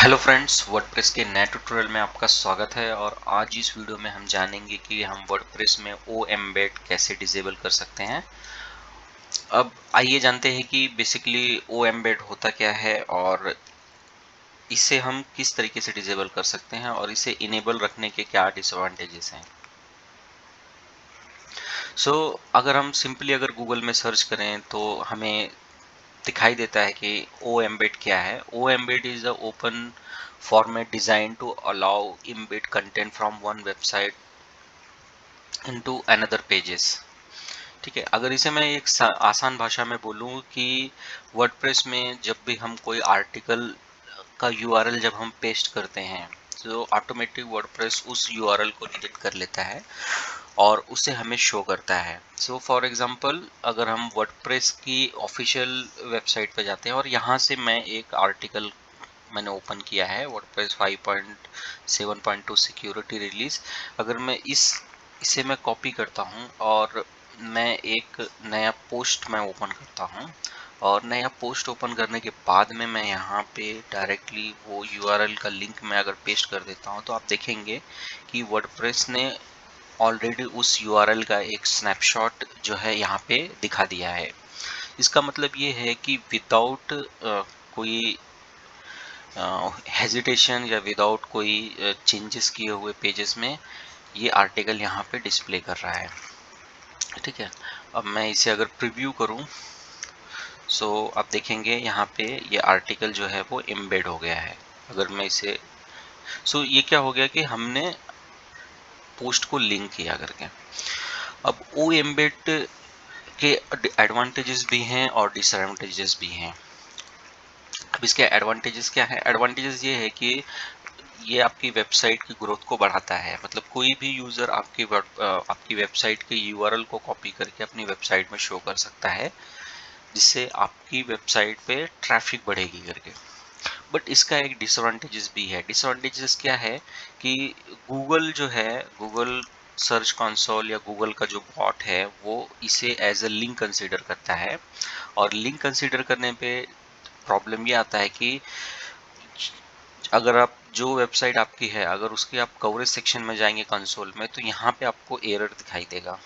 Hello friends, WordPress के नए tutorial में आपका स्वागत है। और आज इस वीडियो में हम जानेंगे कि हम वर्डप्रेस में ओ एम्बेड कैसे डिसेबल कर सकते हैं। अब आइए जानते हैं कि बेसिकली ओ एम्बेड होता क्या है और इसे हम किस तरीके से डिसेबल कर सकते हैं और इसे इनेबल रखने के क्या डिसएडवांटेजेस हैं। अगर हम सिंपली अगर गूगल में सर्च करें तो हमें दिखाई देता है कि ओ एम्बेड क्या है। O embed is a open format designed to allow embed content from one website into another pages। ठीक है, अगर इसे मैं एक आसान भाषा में बोलूं कि वर्डप्रेस में जब भी हम कोई आर्टिकल का यूआरएल जब हम पेस्ट करते हैं तो ऑटोमेटिक वर्डप्रेस उस यूआरएल को डिटेक्ट कर लेता है और उसे हमें शो करता है। फॉर एग्जांपल, अगर हम वर्डप्रेस की ऑफिशियल वेबसाइट पे जाते हैं और यहाँ से मैं एक आर्टिकल मैंने ओपन किया है वर्डप्रेस 5.7.2 सिक्योरिटी रिलीज। अगर मैं इसे मैं कॉपी करता हूँ और मैं एक नया पोस्ट मैं ओपन करता हूँ और नया पोस्ट ओपन करने के बाद में मैं यहाँ पे डायरेक्टली वो यूआरएल का लिंक मैं अगर पेस्ट कर देता हूँ तो आप देखेंगे कि वर्डप्रेस ने ऑलरेडी उस यूआरएल का एक स्नैपशॉट जो है यहाँ पे दिखा दिया है। इसका मतलब ये है कि विदाउट कोई हेजिटेशन या विदाउट कोई चेंजेस किए हुए पेजेस में ये आर्टिकल यहाँ पे डिस्प्ले कर रहा है। ठीक है, अब मैं इसे अगर प्रीव्यू करूँ आप देखेंगे यहाँ पे ये आर्टिकल जो है वो एम्बेड हो गया है। अगर मैं इसे ये क्या हो गया कि हमने पोस्ट को लिंक किया करके। अब ओ एम्बेड के एडवांटेजेस भी हैं और डिसएडवांटेजेस भी हैं। अब इसके एडवांटेजेस क्या है? एडवांटेजेस ये है कि ये आपकी वेबसाइट की ग्रोथ को बढ़ाता है। मतलब कोई भी यूजर आपकी वेबसाइट के यूआरएल को कॉपी करके अपनी वेबसाइट में शो कर सकता है, जिससे आपकी वेबसाइट पे ट्रैफिक बढ़ेगी करके। बट इसका एक डिसएडवांटेजेस भी है। डिसएडवांटेजेस क्या है कि गूगल जो है, गूगल सर्च कंसोल या गूगल का जो बॉट है वो इसे एज अ लिंक कंसीडर करता है। और लिंक कंसीडर करने पे प्रॉब्लम ये आता है कि अगर आप जो वेबसाइट आपकी है अगर उसके आप कवरेज सेक्शन में जाएंगे कंसोल में तो यहाँ पे आपको एरर दिखाई देगा।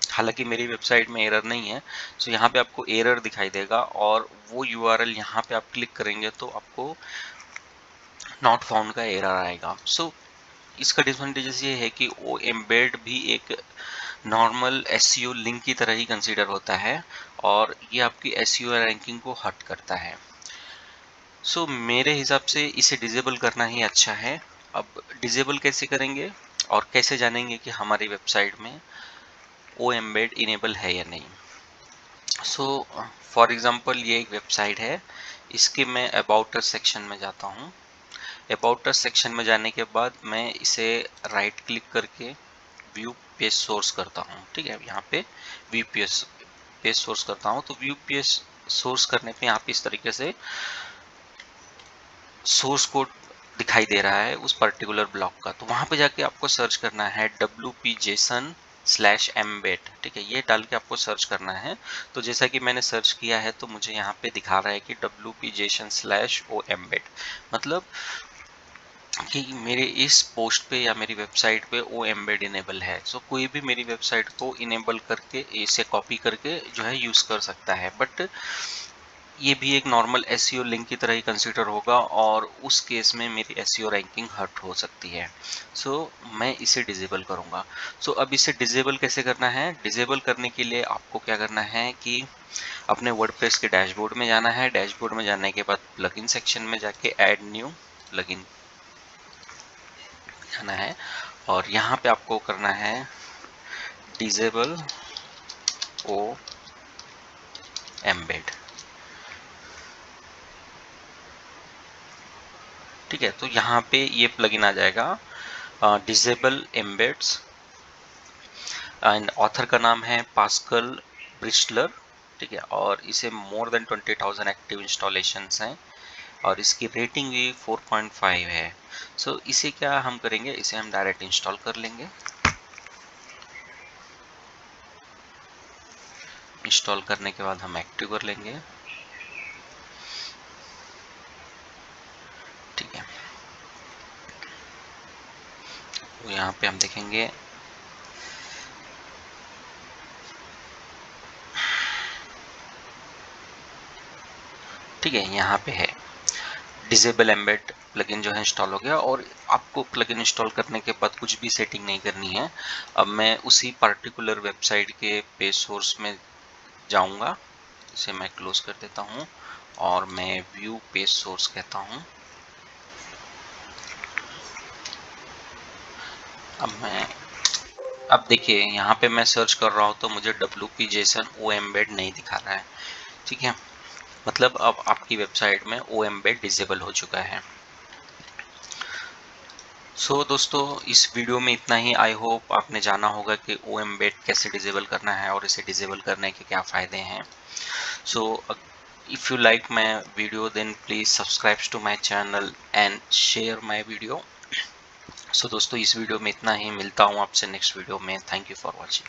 हालांकि मेरी वेबसाइट में एरर नहीं है, यहाँ पे आपको एरर दिखाई देगा और वो यूआरएल यहाँ पे आप क्लिक करेंगे तो आपको नॉट फाउंड का एरर आएगा। इसका डिसएडवांटेजेस ये है कि वो एम्बेड भी एक नॉर्मल एसईओ लिंक की तरह ही कंसीडर होता है और ये आपकी एसईओ रैंकिंग को हर्ट करता है। मेरे हिसाब से इसे डिसेबल करना ही अच्छा है। अब डिसेबल कैसे करेंगे और कैसे जानेंगे कि हमारी वेबसाइट में ओ एम्बेड इनेबल है या नहीं। फॉर एग्जांपल, ये एक वेबसाइट है, इसके मैं अबाउट अस सेक्शन में जाता हूँ। अबाउट अस सेक्शन में जाने के बाद मैं इसे राइट क्लिक करके व्यू पेज सोर्स करता हूँ। ठीक है, यहाँ पे व्यू पेज सोर्स करता हूँ। तो व्यू पेज सोर्स करने पे यहाँ पे इस तरीके से सोर्स कोड दिखाई दे रहा है उस पर्टिकुलर ब्लॉक का। तो वहां पे जाके आपको सर्च करना है wp-json/embed। ठीक है, ये डाल के आपको सर्च करना है। तो जैसा कि मैंने सर्च किया है तो मुझे यहाँ पे दिखा रहा है कि wp-json/o-embed, मतलब कि मेरे इस पोस्ट पे या मेरी वेबसाइट पे ओ एम्बेड इनेबल है। कोई भी मेरी वेबसाइट को इनेबल करके इसे कॉपी करके जो है यूज कर सकता है। बट ये भी एक नॉर्मल एसईओ लिंक की तरह ही कंसीडर होगा और उस केस में मेरी एसईओ रैंकिंग हर्ट हो सकती है। मैं इसे डिसेबल करूंगा। अब इसे डिसेबल कैसे करना है? डिसेबल करने के लिए आपको क्या करना है कि अपने वर्डप्रेस के डैशबोर्ड में जाना है। डैशबोर्ड में जाने के बाद प्लगइन सेक्शन में जाके ऐड न्यू प्लगइन जाना है और यहाँ पे आपको करना है डिसेबल ओ एम्बेड। ठीक है, तो यहाँ पे ये प्लगइन आ जाएगा, डिसेबल एम्बेड्स, एंड ऑथर का नाम है पास्कल ब्रिस्टलर। ठीक है, और इसे मोर देन 20,000 एक्टिव इंस्टॉलेशंस हैं और इसकी रेटिंग भी 4.5 है। इसे क्या हम करेंगे, इसे हम डायरेक्ट इंस्टॉल कर लेंगे। इंस्टॉल करने के बाद हम एक्टिव कर लेंगे। ठीक है, तो यहाँ पे हम देखेंगे ठीक है, यहाँ पे है डिसेबल एम्बेड प्लगइन जो है इंस्टॉल हो गया। और आपको प्लगइन इंस्टॉल करने के बाद कुछ भी सेटिंग नहीं करनी है। अब मैं उसी पार्टिकुलर वेबसाइट के पेज सोर्स में जाऊंगा, इसे मैं क्लोज कर देता हूं और मैं व्यू पेज सोर्स कहता हूं। अब देखिए यहाँ पे मैं सर्च कर रहा हूँ तो मुझे wp-json oembed नहीं दिखा रहा है। ठीक है, मतलब अब आपकी वेबसाइट में oembed डिसेबल हो चुका है। दोस्तों इस वीडियो में इतना ही। आई होप आपने जाना होगा कि oembed कैसे डिसेबल करना है और इसे डिसेबल करने के क्या फायदे हैं। if you like my video then please subscribe to my channel and share my video। दोस्तों इस वीडियो में इतना ही, मिलता हूँ आपसे नेक्स्ट वीडियो में। Thank you for watching.